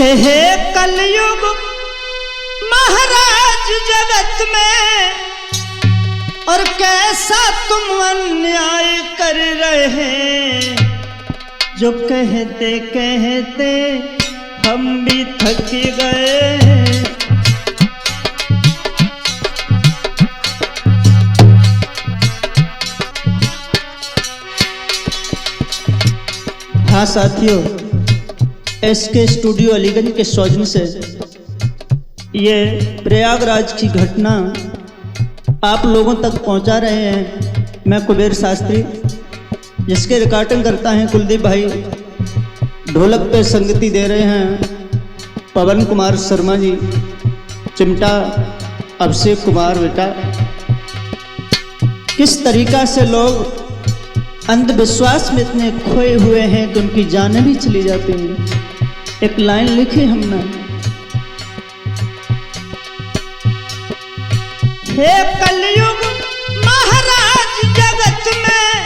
हे कलयुग महाराज जगत में, और कैसा तुम अन्याय कर रहे, जो कहते कहते हम भी थक गए। हाँ साथियों, एसके स्टूडियो अलीगंज के सौजन्य से ये प्रयागराज की घटना आप लोगों तक पहुंचा रहे हैं। मैं कुबेर शास्त्री, जिसके रिकॉर्डिंग करता है कुलदीप भाई, ढोलक पे संगति दे रहे हैं पवन कुमार शर्मा जी, चिमटा अभिषेक कुमार बेटा। किस तरीका से लोग अंधविश्वास में इतने खोए हुए हैं कि उनकी जानें भी चली जाती हैं। एक लाइन लिखी हमने, हे कलयुग महाराज जगत में,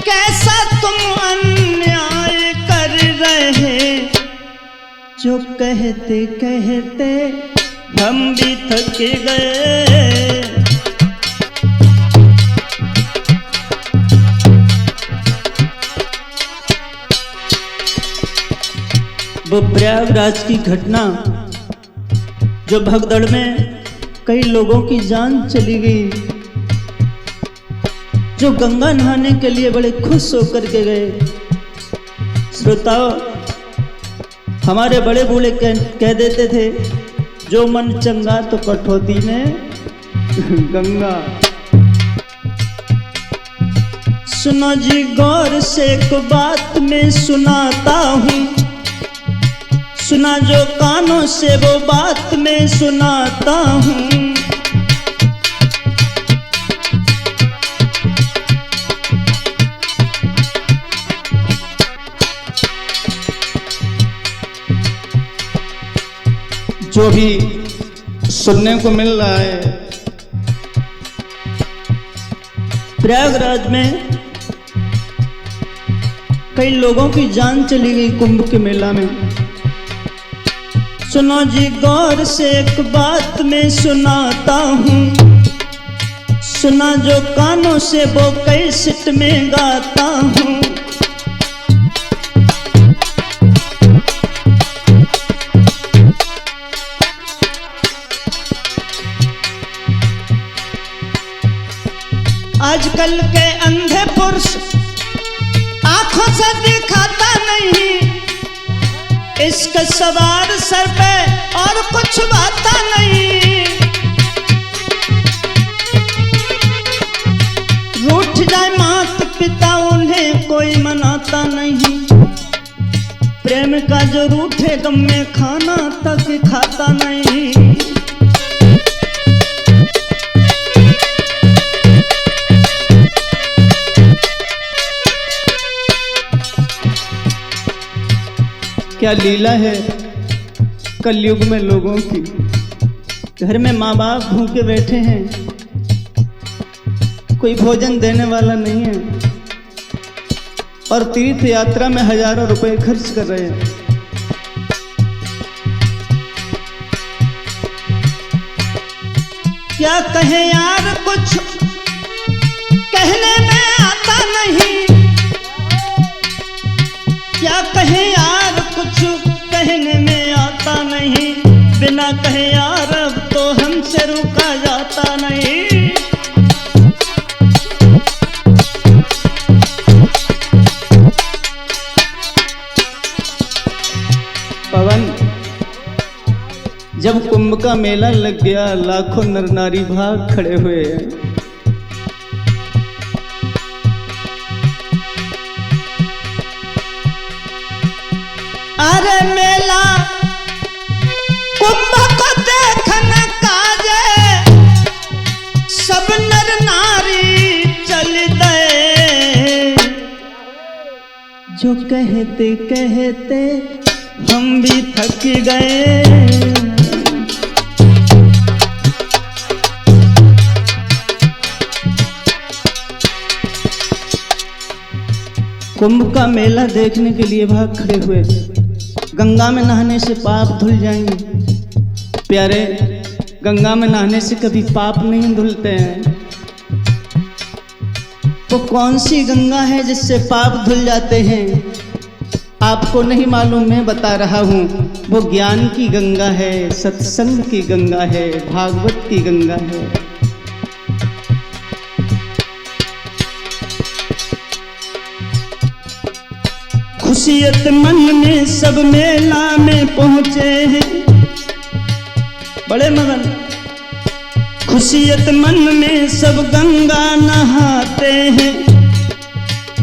कैसा तुम अन्याय कर रहे, जो कहते कहते हम भी थक गए। वो प्रयागराज की घटना जो भगदड़ में कई लोगों की जान चली गई, जो गंगा नहाने के लिए बड़े खुश होकर के गए। श्रोताओं, हमारे बड़े बूढ़े कह देते थे, जो मन चंगा तो कठौती में गंगा। सुनो जी गौर से एक बात मैं सुनाता हूँ, सुना जो कानों से वो बात मैं सुनाता हूँ। जो भी सुनने को मिल रहा है, प्रयागराज में कई लोगों की जान चली गई कुंभ के मेला में। सुनो जी गौर से एक बात मैं सुनाता हूँ, सुना जो कानों से वो कैसेट में गाता हूँ। आजकल के अंधे पुरुष आंखों से दिखाता नहीं, इश्क सवार सर पे और कुछ बाता नहीं। रूठ जाए मात पिता उन्हें कोई मनाता नहीं, प्रेम का जो रूठे गम में खाना तक खाता नहीं। क्या लीला है कलयुग में लोगों की। घर में माँ बाप भूखे बैठे हैं, कोई भोजन देने वाला नहीं है, और तीर्थ यात्रा में हजारों रुपए खर्च कर रहे हैं। क्या कहें यार, कुछ कहने में आता नहीं। क्या कहें यार, कुछ कहने में आता नहीं। बिना कहे यार अब तो हमसे रुका जाता नहीं। पवन, जब कुंभ का मेला लग गया, लाखों नर नारी भाग खड़े हुए हैं। अरे मेला कुंभ को देखने काजे, सब नर नारी चल गए, जो कहते कहते हम भी थक गए। कुंभ का मेला देखने के लिए भाग खड़े हुए गंगा में नहाने से पाप धुल जाएंगे। प्यारे, गंगा में नहाने से कभी पाप नहीं धुलते हैं। वो कौन सी गंगा है जिससे पाप धुल जाते हैं? आपको नहीं मालूम, मैं बता रहा हूँ। वो ज्ञान की गंगा है, सत्संग की गंगा है, भागवत की गंगा है। खुशियत मन में सब मेला में पहुंचे हैं, बड़े मगन। खुशियत मन में सब गंगा नहाते हैं,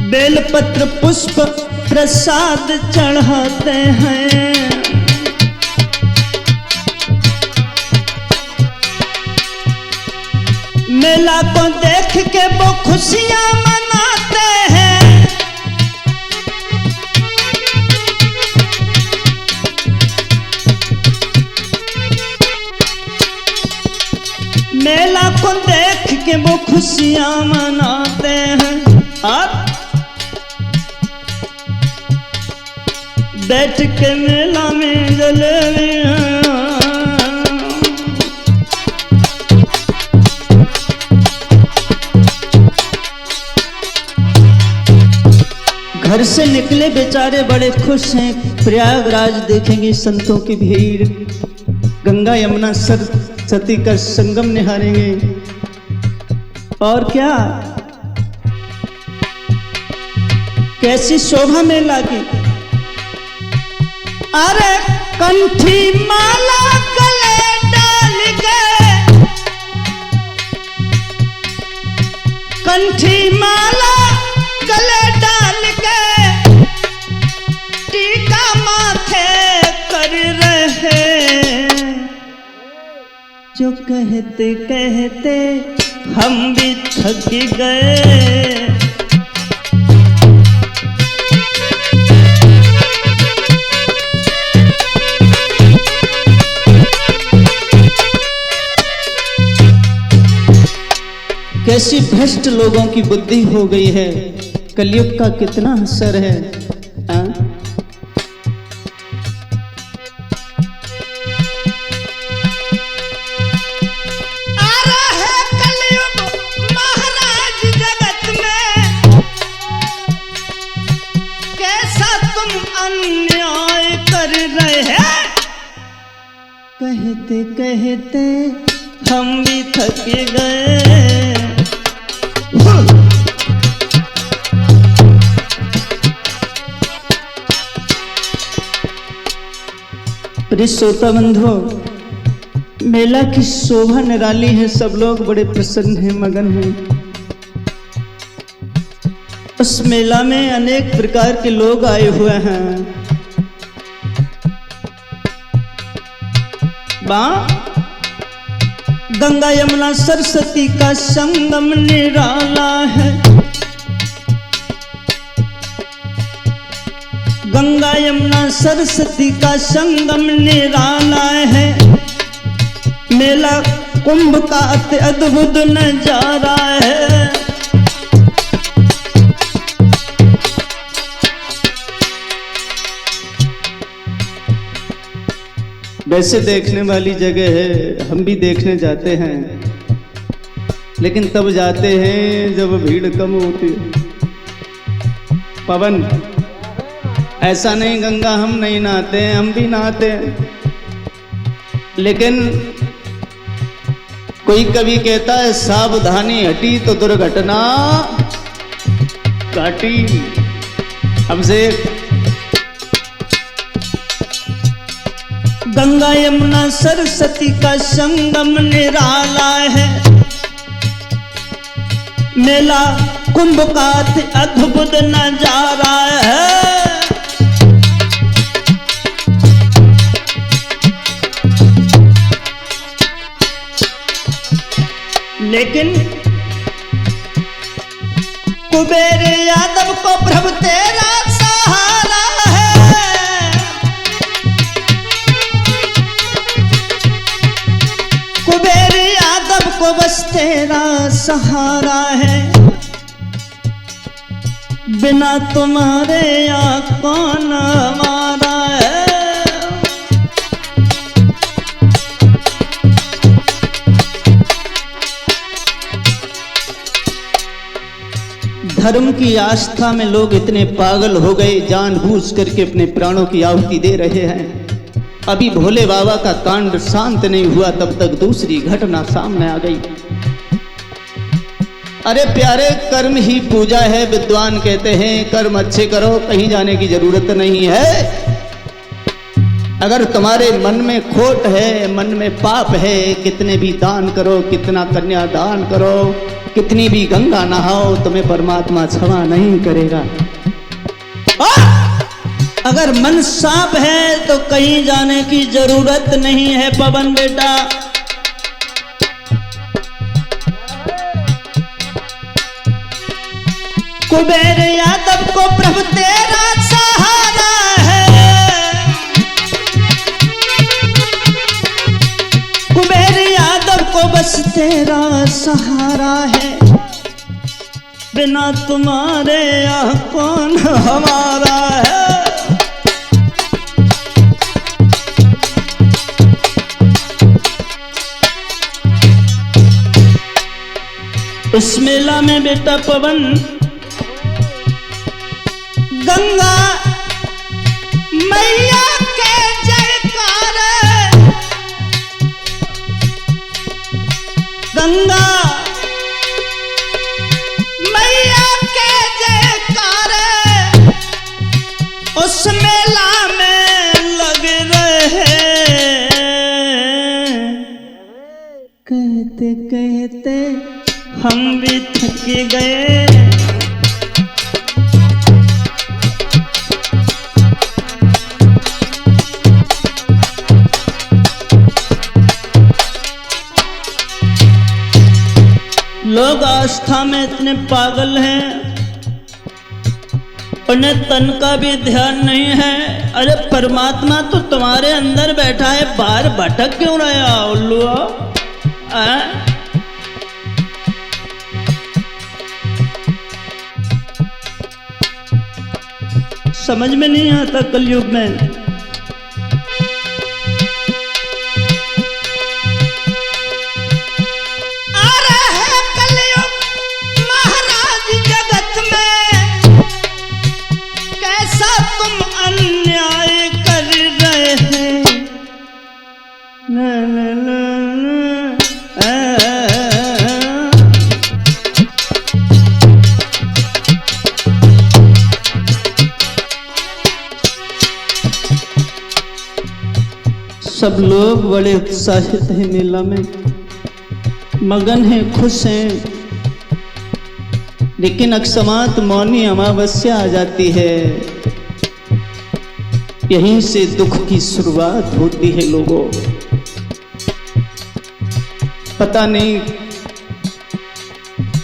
बेलपत्र पुष्प प्रसाद चढ़ाते हैं। मेला को देख के वो खुशियां मनाते हैं। मेला को देख के वो खुशियां मनाते हैं। और बैठ के मेला में जलेबियां, घर से निकले बेचारे बड़े खुश हैं। प्रयागराज देखेंगे संतों की भीड़, गंगा यमुना सरस्वती का संगम निहारेंगे। और क्या, कैसी शोभा मेला की। अरे कंठी माला गले डाल के, कंठी माला गले डाल के, टीका माथे कर रहे। जो कहते कहते हम भी थक गए। कैसी भ्रष्ट लोगों की बुद्धि हो गई है। कलयुग का कितना असर है। आ रहा है कलयुग महाराज जगत में, कैसा तुम अन्याय कर रहे हैं। कहते कहते हम भी थक गए। प्रिय श्रोता बंधुओं, मेला की शोभा निराली है। सब लोग बड़े प्रसन्न हैं, मगन हैं। उस मेला में अनेक प्रकार के लोग आए हुए हैं। गंगा यमुना सरस्वती का संगम निराला है। गंगा यमुना सरस्वती का संगम निराला है। मेला कुंभ का अति अद्भुत नजारा है। वैसे देखने वाली जगह है, हम भी देखने जाते हैं, लेकिन तब जाते हैं जब भीड़ कम होती है। पवन, ऐसा नहीं गंगा हम नहीं नहाते हैं, हम भी नहाते हैं, लेकिन कोई कभी कहता है सावधानी हटी तो दुर्घटना घटी। हमसे गंगा यमुना सरस्वती का संगम निराला है। मेला कुंभ का अद्भुत नजारा है। लेकिन कुबेर यादव को प्रभु तेरा सहारा है। कुबेर यादव को बस तेरा सहारा है। बिना तुम्हारे या कौन हमारा है। धर्म की आस्था में लोग इतने पागल हो गए, जानबूझ करके अपने प्राणों की आहुति दे रहे हैं। अभी भोले बाबा का कांड शांत नहीं हुआ तब तक दूसरी घटना सामने आ गई। अरे प्यारे, कर्म ही पूजा है। विद्वान कहते हैं कर्म अच्छे करो, कहीं जाने की जरूरत नहीं है। अगर तुम्हारे मन में खोट है, मन में पाप है, कितने भी दान करो, कितना कन्या दान करो, कितनी भी गंगा नहाओ, तुम्हें परमात्मा क्षमा नहीं करेगा। अगर मन साफ है तो कहीं जाने की जरूरत नहीं है पवन बेटा। कुबेर यादव को प्रभु तेरा सहारा है, कुबेर यादव को बस तेरा सहारा है। बिना तुम्हारे यहाँ कौन हमारा है। इस मेला में बेटा पवन गंगा मैया के जयकार, गंगा मैया के जयकार उस मेला में लग रहे। कहते कहते हम भी थक गए। लोग आस्था में इतने पागल हैं, उन्हें तन का भी ध्यान नहीं है। अरे परमात्मा तो तुम्हारे अंदर बैठा है, बाहर भटक क्यों रहा उल्लू? समझ में नहीं आता कलयुग में। आ रहा है कलयुग महाराज जगत में, कैसा तुम अन्याय कर रहे हैं। न न न सब लोग बड़े उत्साहित हैं, मेला में मगन हैं, खुश हैं। लेकिन अकस्मात मौनी अमावस्या आ जाती है, यहीं से दुख की शुरुआत होती है। लोगों, पता नहीं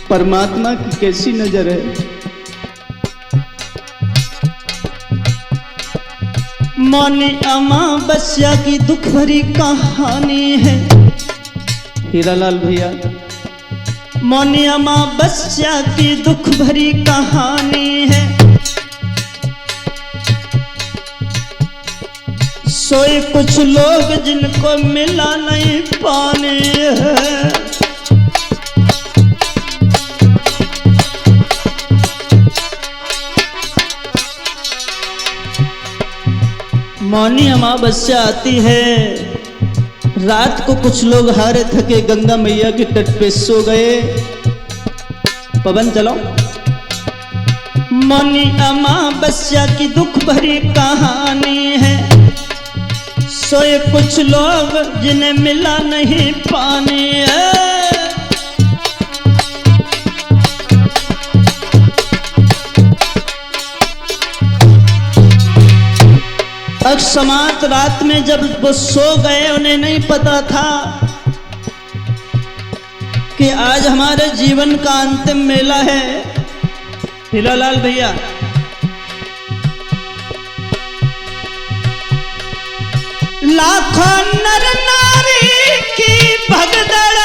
परमात्मा की कैसी नजर है। मौनी अमावस्या की दुख भरी कहानी है हीरालाल भैया। मौनी अमावस्या की दुख भरी कहानी है। सोए कुछ लोग जिनको मिला नहीं पानी है। मौनी अमावस्या आती है, रात को कुछ लोग हारे थके गंगा मैया के तट पे सो गए। पवन चलो। मौनी अमावस्या की दुख भरी कहानी है। सोए कुछ लोग जिन्हें मिला नहीं पानी है। अकस्मात रात में जब वो सो गए, उन्हें नहीं पता था कि आज हमारे जीवन का अंतिम मेला है। हीरालाल भैया, लाखों नर नारी की भगदड़,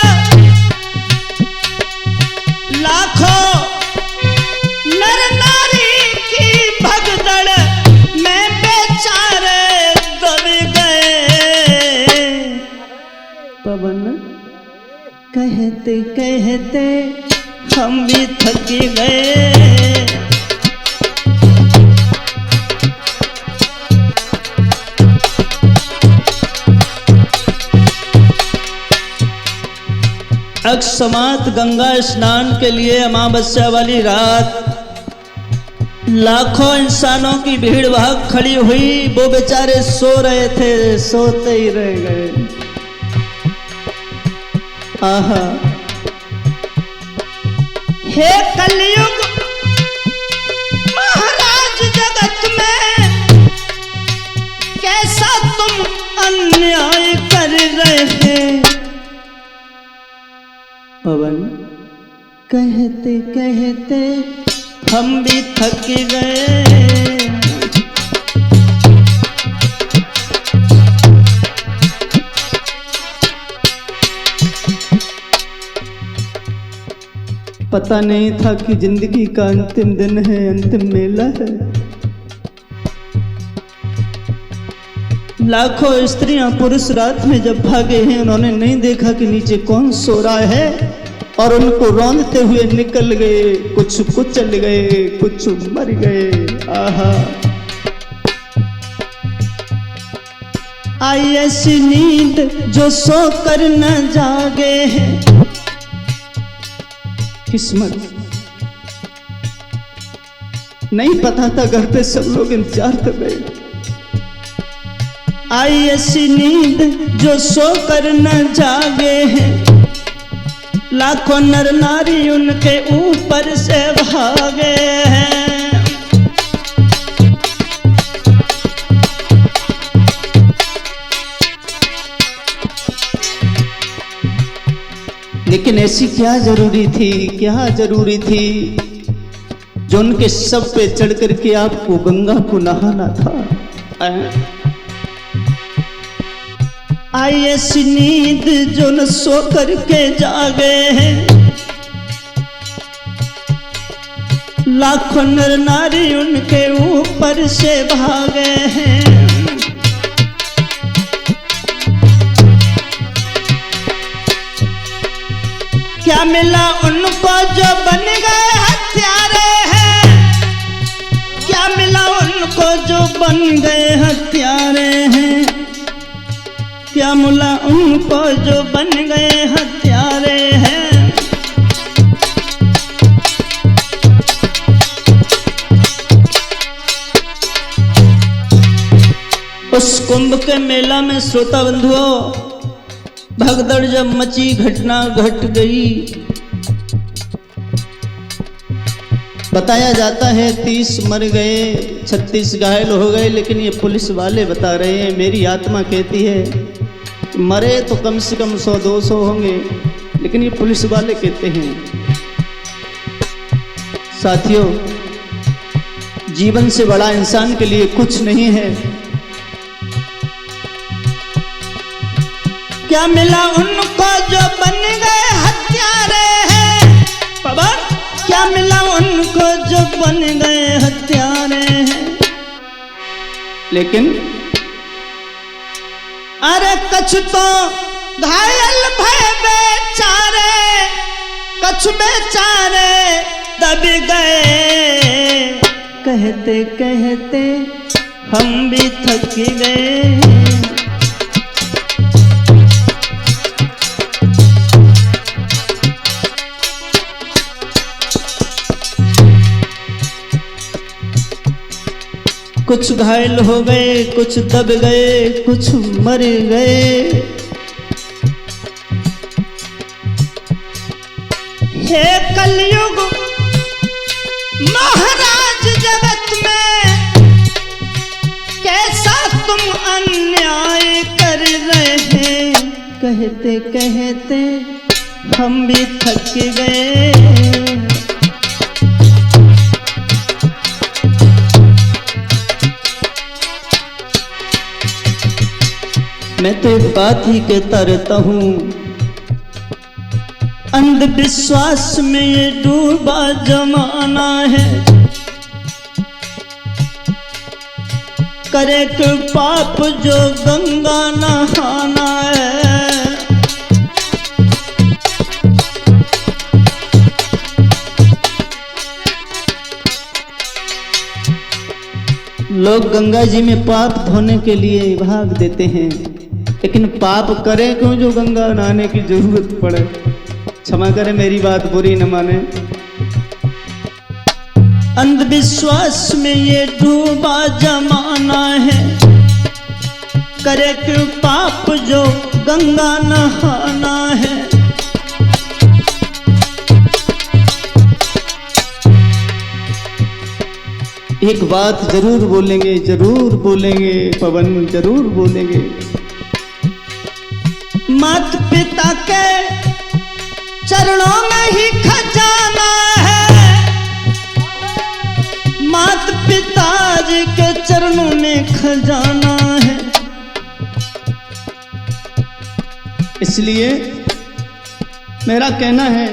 लाखों नर नारी की भगदड़ में बेचारे दब गए। पवन कहते कहते हम भी थक गए। समात गंगा स्नान के लिए अमावस्या वाली रात लाखों इंसानों की भीड़ वहां खड़ी हुई। वो बेचारे सो रहे थे, सोते ही रह गए। आहा, हे कलयुग महाराज जगत में कैसा तुम अन्याय कर रहे। पवन कहते कहते हम भी थक गए। पता नहीं था कि जिंदगी का अंतिम दिन है, अंतिम मेला है। लाखों स्त्रियां पुरुष रात में जब भागे हैं, उन्होंने नहीं देखा कि नीचे कौन सो रहा है और उनको रौंदते हुए निकल गए। कुछ कुचल गए, कुछ मर गए। आहा, आई ऐसी नींद जो सो कर न जागे है। किस्मत नहीं पता था, घर पे सब लोग इंतजार कर रहे। आई ऐसी नींद जो सो कर न जागे हैं, लाखों नर नारी उनके ऊपर से भागे हैं। लेकिन ऐसी क्या जरूरी थी, क्या जरूरी थी जो उनके सब पे चढ़ करके आपको गंगा को नहाना था। आई ऐसी नींद जो न सो करके जागे हैं, लाखों नर नारी उनके ऊपर से भागे हैं। क्या मिला उनको जो बन गए हत्यारे हैं। क्या मिला उनको जो बन गए हत्यारे हैं। क्या मिला उनको जो बन गए हत्यारे हैं। उस कुंभ के मेला में श्रोता बंधुओं, भगदड़ जब मची, घटना घट गई। बताया जाता है 30 मर गए, 36 घायल हो गए। लेकिन ये पुलिस वाले बता रहे हैं, मेरी आत्मा कहती है मरे तो कम से कम 100-200 होंगे, लेकिन ये पुलिस वाले कहते हैं। साथियों, जीवन से बड़ा इंसान के लिए कुछ नहीं है। क्या मिला उनको जो बन गए हत्यारे हैं। पवन, क्या मिला उनको जो बन गए हत्यारे हैं। लेकिन अरे कछ तो घायल भय बेचारे, कछ बेचारे दब गए। कहते कहते हम भी थक गए। कुछ घायल हो गए, कुछ दब गए, कुछ मर गए। हे कलयुग महाराज जगत में कैसा तुम अन्याय कर रहे। कहते कहते हम भी थक गए। मैं तो एक बात ही कहता रहता हूँ, अंधविश्वास में ये डूबा जमाना है। करे के पाप जो गंगा नहाना है। लोग गंगा जी में पाप धोने के लिए भाग देते हैं, लेकिन पाप करें क्यों जो गंगा नहाने की जरूरत पड़े। क्षमा करें, मेरी बात बुरी न माने। अंधविश्वास में ये डूबा जमाना है, करे क्यों पाप जो गंगा नहाना है। एक बात जरूर बोलेंगे पवन, जरूर बोलेंगे। माता पिता के चरणों में ही खजाना है, माता पिता जी के चरणों में खजाना है। इसलिए मेरा कहना है,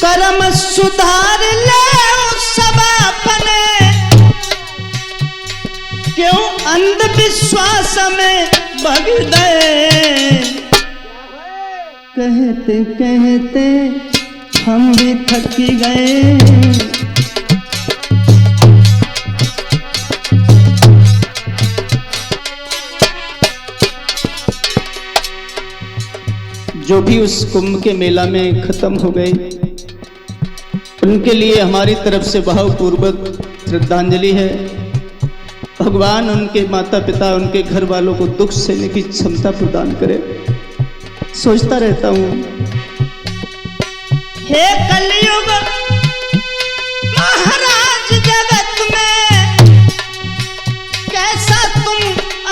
कर्म सुधार ले सब अपने, क्यों अंधविश्वास में बग गए। कहते कहते हम भी थक गए। जो भी उस कुंभ के मेला में खत्म हो गए, उनके लिए हमारी तरफ से भावपूर्वक श्रद्धांजलि है। भगवान उनके माता पिता, उनके घर वालों को दुख सहने की क्षमता प्रदान करे। सोचता रहता हूँ, हे कलयुग महाराज जगत में कैसा तुम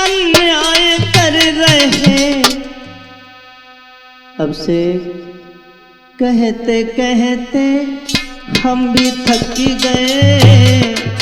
अन्याय कर रहे। अब से कहते कहते हम भी थक गए।